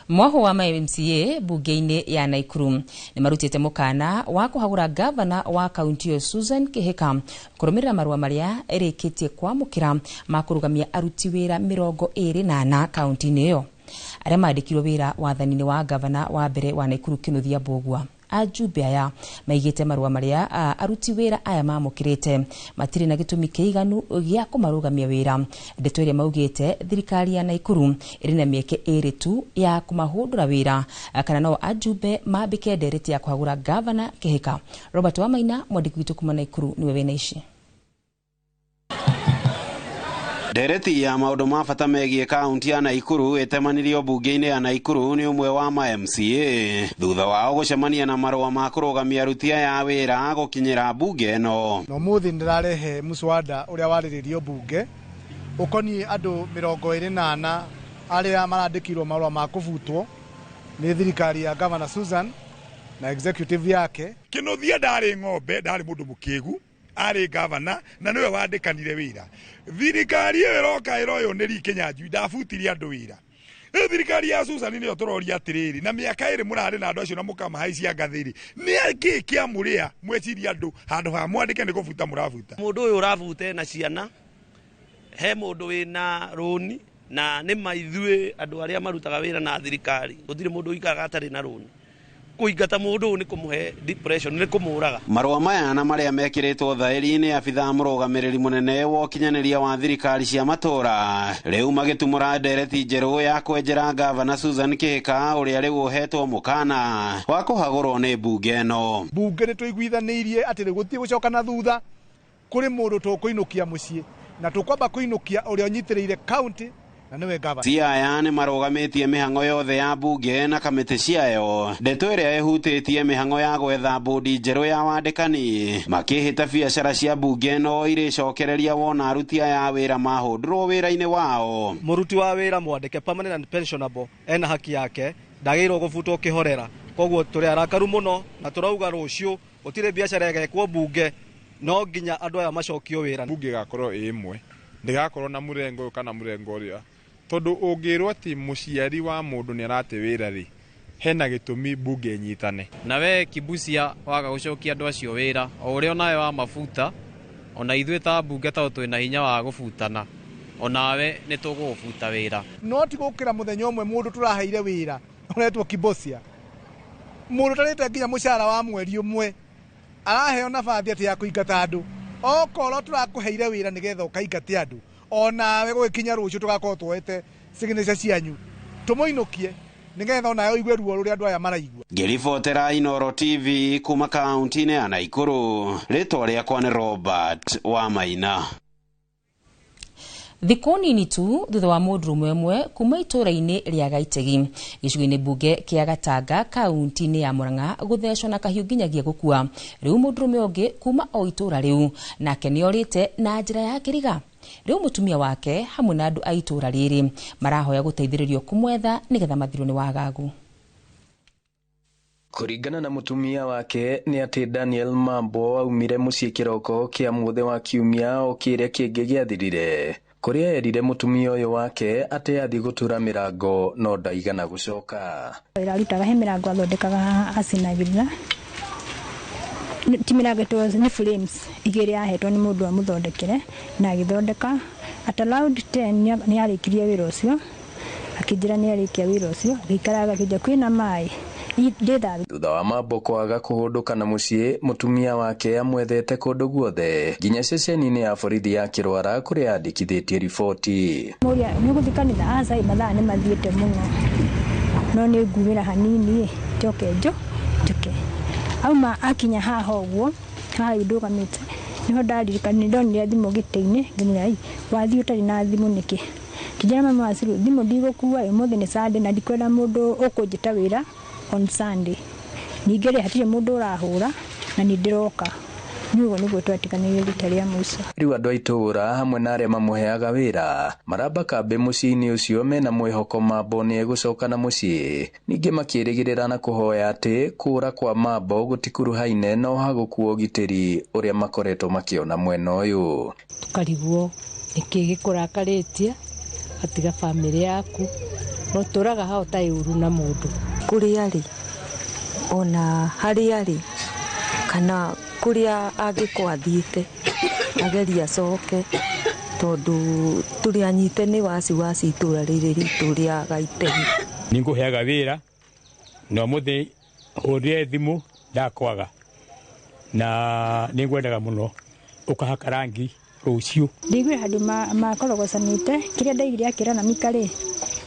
Mwaho wa MCA bunge-ini ya Naikuru ni marutite mukana wa kuhagura gavana wa kaunti yo Susan Kihika kurumirira marua maria erikitie kwamukira makurugamia aruti wira 24 kaunti-ini yo. Aria mandikirwo wira wathani-ini wa gavana wa mbere wa Naikuru Kinothia Mbugua ajumbe aya maigite marua maria aruti wira aya mamukirite matire na gitumi kiiganu gya kumarugamia wira. Ndeto iria maugite thirikari ya Naikuru iri na mieke iri tu ya kumahundura wira kana no ajumbe mambike ndereti ya kuhagura gavana Kihika. Robert Wamaina mwandiki witu kuma Naikuru niwe wena ici. Ndereti ya maundu ma bata megie kaunti ya Naikuru etemanirio bunge-ini ya Naikuru ni umwe wa ma MCA thutha wao gucemania na marua ma kurugamia aruti ya wira gukinyira bunge no. No muthi ndirarehe muswada uria wariririo bunge ukoni andu 24 aria marandikirwo marua ma kuvutwo ni thirikari ya Governor Susan na executive yake. Kinothia ndari ng'ombe ndari mundu mukigu ari governor na niwe wandikanire wira. Thirikari iroka iroyo ni Kinyanjui ndafutirie andu wira. Thirikari ya Susan niyo turoria atiriri na miaka iri murari na andu acio na mukamahaisia ngathiri ni aki kia muria mweciria andu handu ha mwandike ni kufuta murafuta. Mundu uyu uravute na ciana he mundu wina roni na ni maithue andu aria marutaga wira na thirikari gutire mundu ikaraga atari na roni kuingata mundu ni kumuhe depression ni kumuraga. Marua maya na maria mekiritwo thairi-ini abitha murugamiriri munene wa kinyaniria wa thirikari cia matura riu magitumura ndereti njeru ya kwenjera gavana Susan Kihika uria riu uhetwo mukana wa kuhagurwo ni bunge no. Bunge ni tuiguithanirie ati gutie gucoka na thutha kuri mundu tukuinukia mucii na tukwamba kuinukia uria nyitiriire county na niwe gavana. Siaya ni marugamitie mihango yothe ya bunge na kamiti ciayo. Ndeto iria ihutitie mihango ya gwetha bodi njeru ya wandikani makihita biacara cia bunge no iricokereria wona aruti ya wira mahundurwo wira-ini wao. Muruti wa wira mwandike permanent and pensionable ena haki yake ndagirwo gufutwo kihorera koguo turi arakaru muno na turauga rucio utire biacara yegekwo bunge no nginya andu aya macokio wira. Bunge gakorwo imwe ndigakorwo na murengo kana murengo uria tondu ungirwo ati muciari wa mundu ni arate wira ri hena gitumi bunge nyitane. Nawe Kibucia waga gucokia andu acio wira o uria nawe wa mafuta ona ithwe ta bunge ta twina hinya wa gufutana onawe ni tugufuta wira no ti gukira muthenya umwe mundu turaheire wira uretwo Kibucia mundu tarite nginya mushara wa mweri umwe araheo nabathi ati ya kuingata andu okoro turakuheire wira nigetha ukaingate andu onawe gukinya rucio tugakorwo tuwete signature cianyu tumuinukie nigetha onawe igwe ruo ruria andu aya maraigua. Ngiribotera Inoro TV kuma kaunti-ini ya Naikuru ritwa riakwa ni Robert Wamaina. Thikũ nini tu thutha wa mũndũrũme ũmwe kuma itũra-inĩ rĩa Gaitegi gĩcigo-inĩ bunge kĩa Gatanga kaunti-inĩ ya Murang'a gũthecwo na kahiũ nginyagia gũkua. Rĩu mũndũrũme ũngĩ kuma o itũra rĩu nake nĩorĩte na njĩra ya kĩriga. Rĩu mũtumia wake hamwe na andũ a itũra rĩrĩ marahoya gũteithĩrĩrio kũmwetha nĩgetha mathirwo nĩ wagagu. Kuringana na mutumia wake ni ati Daniel Mambo aumire muciĩ kĩroko kĩa mũthĩ wa kiumia o kĩrĩa kĩngĩ gĩathirire kuria erire mutumia uyu wake ati athi gutura mirango no ndaigana gucoka. Irarutaga he mirango athondekaga acinagirira ti mirango to ni frames igiri ahetwo ni mundu amuthondekere na agithondeka at allowed 10 ni arikirie wira ucio akijira ni arikia wira ucio agikaraga kija kwina mai. Thutha wa Mambo kwaga kuhunduka na muciĩ mutumia wake amwethete kundu guothe nginya ceceni-inĩ ya borithi ya Kĩrwara kuria andikithitie riboti. Muria ni guthikanitha aca mathaa ni mathiete muno no ni ngumira hanini njoke auma akinya haha ũguo haha ndugamite niho ndaririkana ndonire thimũ gĩtĩ-inĩ nginya wathi utari na thimũ niki kijana mama asiru thimũ ndigũkua ũmũthĩ ni Sunday na ndikwenda mũndũ ũkũnjĩta wĩra on Sunday. Ningere hatire mundu urahura na nindiroka. Niugo niguo twatikanire rita ria muico. Riu andu aitura hamwe na aria mamuheaga wira maramba kambe muciĩ-inĩ ucio mena mwĩhoko Mambo ni egucoka na muciĩ. Ningi makĩrĩgĩrĩra na kuhoya ati kũra kwa Mambo gutikuruhaine no hagukuo gitĩri uria makoretwo makiona mwena ũyũ. Tukarigwo niki gikũrakaritie atiga family yaku no turaga hao tai uru na mundu kuria ri ona haria ri kana kuria angikwathite ageria coke tondu turi anyite ni wasi itura riri ritu ria Gaitegi ninguheaga wira no muthi hurie thimu ndakwaga na ningwendaga muno ukahaka rangi rucio ndigwe handu makorogocanite kiria ndaigire akira na mikari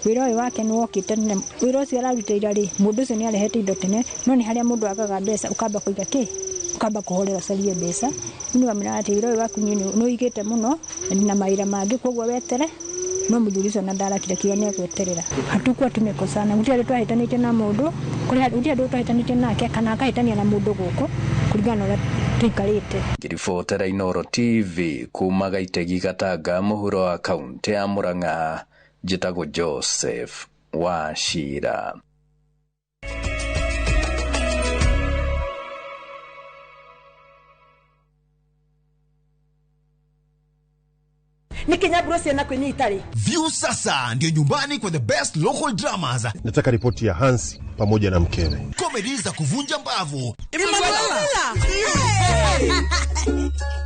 wira uyu wake ni wokite ne wira ucio ararutira ri mundu ucio ni arehete indo tene no ni haria mundu agaga mbeca ukamba kuiga ki ukamba kuhorera carie mbeca ni wamira ati wira uyu waku ni uigite muno na maira mangi kogwo wetere no muthuri ucio na ndarakire kiwa ni gweterera hatukwa tumekosana gutiari twahitanite na mundu kuri gutiari twahitanite nake kana akahitania na mundu guko kurigana na tuikarite. Ngiribotera Inooro TV kuma Gaitegi Gatanga muhuro wa kaunti ya Murang'a, njitagwo Joseph Wachira. View sasa ndio nyumbani kwa the best local dramas. Nataka ripoti ya Hansi pamoja na mkewe. Comedy za kuvunja mbavu.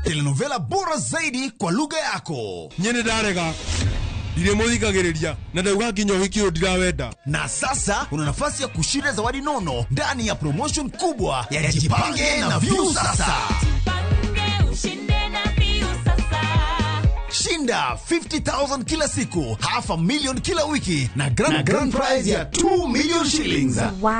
Telenovela bora zaidi kwa lugha yako. Nyene darega. Ile muthikagiriria na ndauga kinyo hikio ndirawenda. Na sasa una nafasi ya kushinda zawadi nono ndani ya promotion kubwa ya Jipange na View sasa. Shinda 50,000 kila siku, $500,000 kila wiki na grand prize ya 2 million shillings. Wow.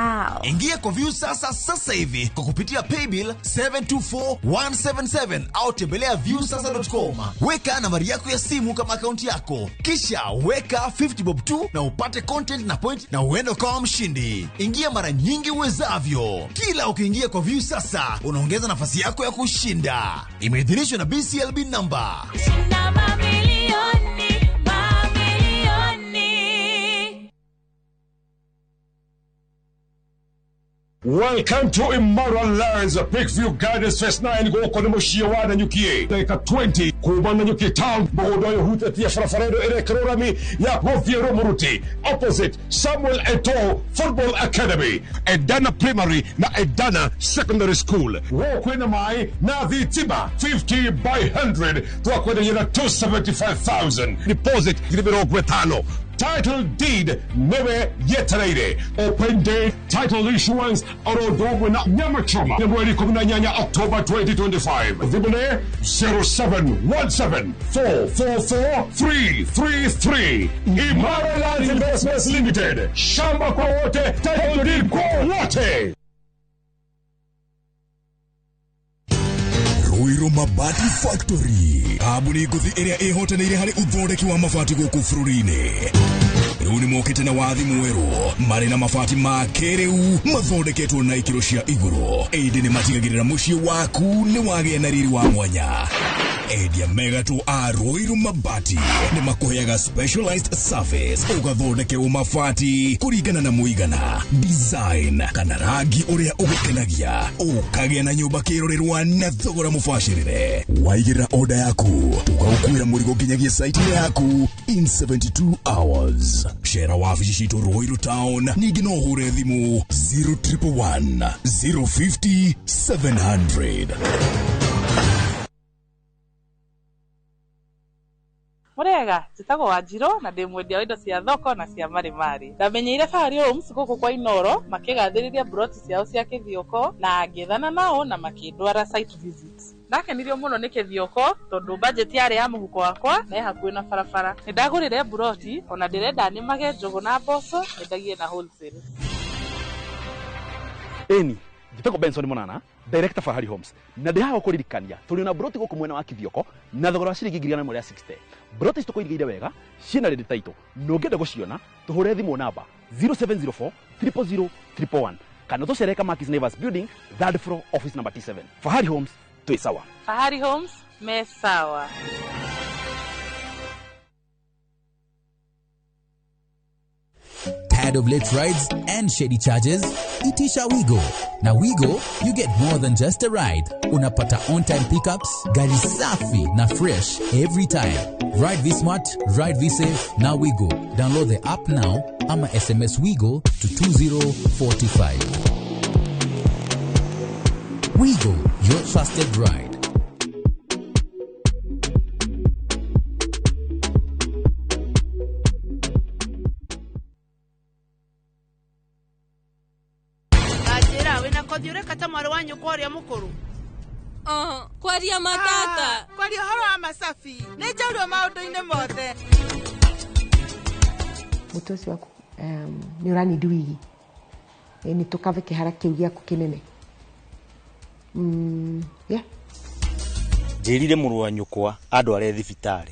Ingia kwa View sasa hivi kwa kupitia paybill 724177 au tembelea viewsasa.com. Weka nambari yako ya simu kama akaunti yako, kisha weka 50 bob tu na upate content na point na uende kwa mshindi. Ingia mara nyingi uwezavyo. Kila ukiingia kwa View sasa unaongeza nafasi yako ya kushinda. Imeidhinishwa na BCLB number. Welcome to Immoral Lands, Peakview Gardens Fest 9 goko ni mushiwa na nyukie dakika 20 kubana nyukie town bogodoyo hutati ya farafarero erekrorami ya Goviero Muruti opposite Samuel Eto'o Football Academy, Edana Primary na Edana Secondary School. Wokwena mai na dhitima 50 by 100 tuwakwena yena 275,000 deposit gilibero gwetano. Title deed newe yetarede. Open day title issuance Orodogwe na Nyamachoma. February 18 October 2025. Vibune 0717444333. Immoral Lands Investments Limited. Shamba kwa wote, title deed kwa wote. Ruiru Mabati Factory. Kabuni guthi area ehotanire hari uthondeki wa mabati guku bururi-ini. Riu ni mokite na wathi mweru mari na mabati ma kiriu mathondeketwo na ikiro cia iguru. Indi ni matigagirira mucii waku ni wagia na riri wa mwanya. Endia mega tu a Ruiru Mabati ni makuheaga specialized service ugathondekerwo mabati kuringana na muigana, design kana rangi uria ugukenagia, ukagia na nyumba kirorerwa na thogora mubashirire. Waigirira order yaku tugaukwira murigo nginyagia site yaku in 72 hours. Shera wabici citu Ruiru Town, ningi no hure thimu 0111 050 700. Murega, njitagwo Wanjiro na ndi mwendia wa indo cia thoko na cia marimari. Ndamenyeire Fahari Homes guku kwa Inooro makigathiriria broti ciao cia kithioko na ngethana nao na makindwara site visits. Nakenirio muno ni kithioko tondu budget yari ya muhuko wakwa na hakuhi na barabara. Nindagurire broti ona ndirenda nimage njogo na mboco endagie na wholesale. Eni, njitagwo Benson Monana, director Fahari Homes. Na ndihaga kuririkania tuli na broti guku mwena wa kithioko na thogora ciringi 160. Broti tukoirigeire wega ciina ready title. No ngenda guciona tuhure thimu namba 0704 000 111 kana tucereka Markis Nevers Building, 3rd floor, office number T7. Fahari Homes, tu sawa. Fahari Homes, me sawa. Tired of late rides and shady charges? Itisha Wigo. Na Wigo, you get more than just a ride. Unapata on-time pickups, gari safi na fresh every time. Ride V-Smart, ride V-Safe, na Wigo. Download the app now, ama SMS Wigo to 2045. Wigo, your trusted ride. Kodire kata mwari wanyu kwaria mukuru. Kwaria matata. Kwaria horo wa masafi. Nejauro maundu-ine mothe. Mutosi waku ni urani duigi. Ni tukave kihara kiu giaku kinene. Yeah. Njirire muru wa nyukwa andu are thibitari.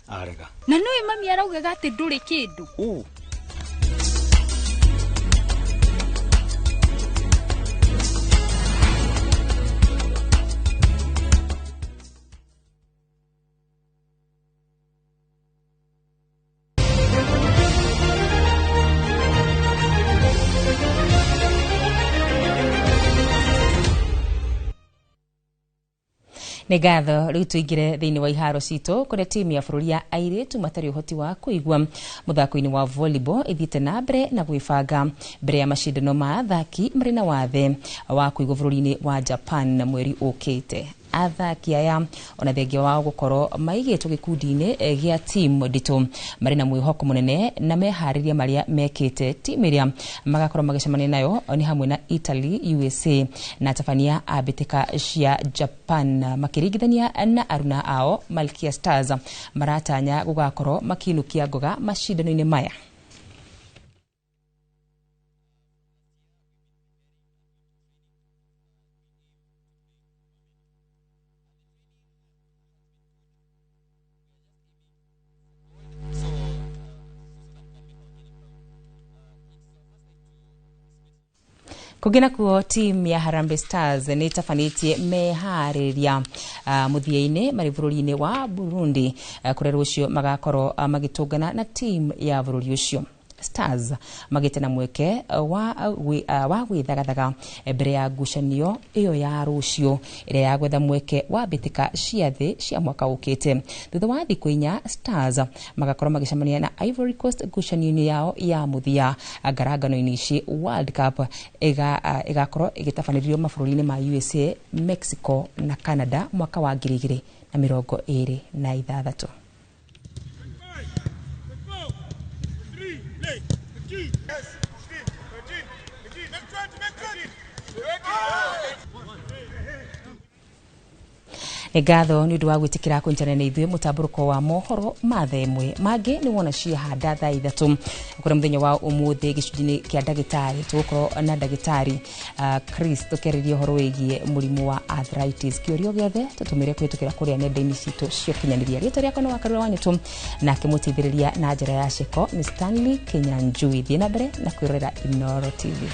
Arega. Na no mami araugaga ati nduri kindu. Nĩ ngatho rĩu tũingĩre thĩinĩ wa iharo citũ kũrĩa timu ya bũrũri ya airĩtu matarĩ ũhoti wa kũigua mũthako-inĩ wa volleyball ĩthiĩte na mbere na gwĩbanga mbere ya macindano ma athaki marĩ na wathe wa kũigua bũrũri-inĩ wa Japan mweri ũkĩte. Athaki aya ona thengia wao gũkorwo maigĩtwo gĩkundi-inĩ gĩa timu nditũ marĩ na mwĩhoko mũnene na meharĩria marĩa mekĩte. Timu ĩrĩa magakorwo magĩcemania nayo nĩ hamwe na Italy, USA na tabania a mbĩtĩka cia Japan makĩringithania na aruna ao Malkia Stars maratanya gũgakorwo makiinũkia ngoga macindano-inĩ maya. Kugina kuo team ya Harambee Stars ni tafanĩtie meharĩria mũthia-inĩ marĩ bũrũri-inĩ wa Burundi kũrĩa rũciũ magakorwo magĩtũngana na team ya bũrũri ũcio. Stars magĩte na mweke wa gwĩthagathaga mbere ya ngucanio ĩyo ya rũciũ ĩrĩa yagwetha mweke wa mbĩtĩka cia thĩ cia mwaka ũkĩte. Thutha wa thikũ 4 Stars magakorwo magĩcemania na Ivory Coast ngucanio-inĩ yao ya mũthia ngarangano-inĩ ici World Cup ĩgakorwo ĩgĩtabanĩrio mabũrũri-inĩ ma USA, Mexico na Canada mwaka wa 2026. Ngatho nĩ ũndũ wa gwĩtĩkĩra kũnyitanĩra na ithuĩ mũtambũrũko wa mohoro mathemwe mangĩ nĩ wona ciahanda thaa 3 kũrĩa mũthenya wa ũmũthĩ gĩcunjĩ-inĩ kĩa ndagĩtarĩ tũgũkorwo na ndagĩtarĩ Chris tũkĩarĩria ũhoro wĩgiĩ mũrimũ wa arthritis. Kĩũrio gĩothe tũtũmĩre kũhĩtũkĩra kũrĩa nenda-inĩ citũ cia ũkinyanĩria. Rĩĩtwa rĩakwa nĩ Wakarura Wanyũtũ na akĩmũteithĩrĩria na njĩra ya ceko nĩ Stanley Kinyanjui. Thiĩ na mbere na kwĩrorera Inooro TV.